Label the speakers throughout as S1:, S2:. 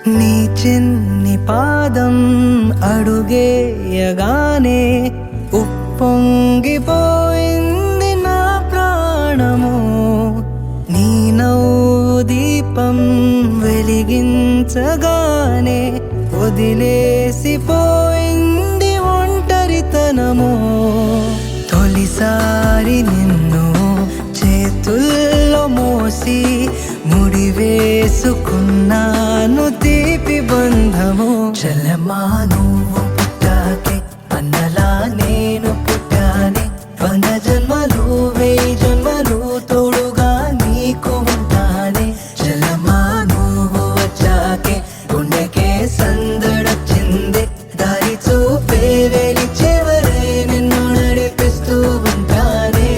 S1: నీ చిన్ని పాదం అడుగేయగానే ఉప్పొంగిపోయింది నా ప్రాణము. నీ నవ్వు దీపం వెలిగించగానే వదిలేసిపోయింది ఒంటరితనము. తొలిసారి నిన్ను చేతుల్లో మోసి ముడివేసుకున్నాను తీపి బంధము. చలమా నువ్వు పుట్టాకే అన్నలా నేను పుట్టానే. 100 జన్మలు 1000 జన్మలు తోడుగా నీకు ఉంటానే. చలమా నువ్వు వచ్చాకే గుండెకే సందడొచ్చిందే. దారి చూపే వెలి చివరే నిన్ను నడిపిస్తూ ఉంటానే.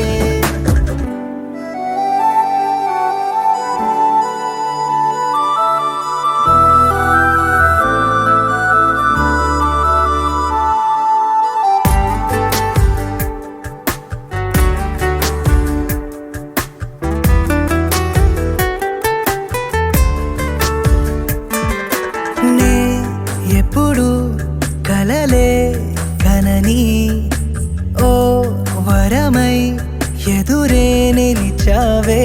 S1: నే ఎప్పుడు కలలే కనని ఓ వరమై ఎదురే నిలిచావే.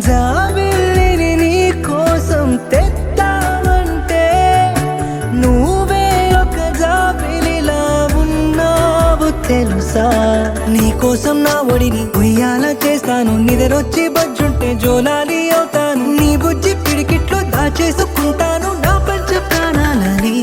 S1: జాబిల్లిని నీ కోసం తెత్తావంటే నువ్వే ఒక జాబిలిలా ఉన్నావు తెలుసా. నీ కోసం నా ఒడిని ఉయ్యాల చేస్తాను. నిద్రొచ్చి బజ్జుంటే జోలాలి అవుతాను. నీ బుజ్జి పిడికిట్లో దాచేసుకుంటాను నా పంచ ప్రాణాలని.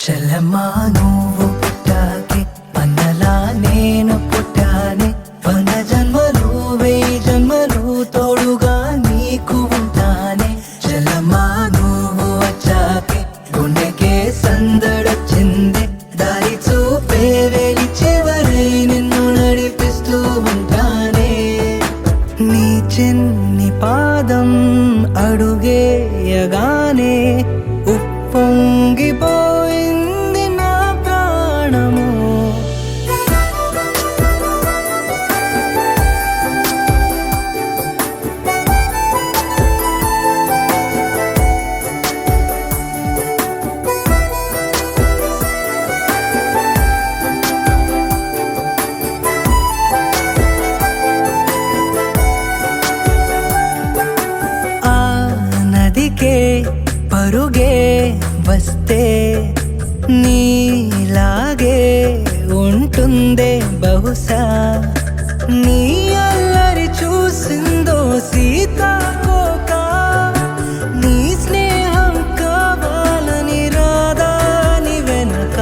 S1: చలమా నువ్వు పుట్టాకే అన్నలా నేను పుట్టానే. 100 జన్మలు 1000 జన్మలు తోడుగా నీకు ఉంటానే. చలమా నువ్వు వచ్చాకే గుండెకే సందడొచ్చిందే. దారి చూపే వెలి చివరే నిన్ను నడిపిస్తూ ఉంటానే. నీ చిన్ని పాదం అడుగేయగానే ఉప్పొంగిపోయింది నా ప్రాణము. ఆ నదికే పరుగే వస్తే నీలాగే ఉంటుందే బహుశా. నీ అల్లరి చూసిందో సీతాకోక. నీ స్నేహం కావాలని రాదాని వెనక.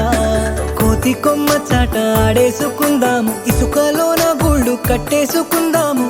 S1: కోతి కొమ్మ చాట ఆడేసుకుందాము. ఇసుకలోన గుళ్ళు కట్టేసుకుందాము.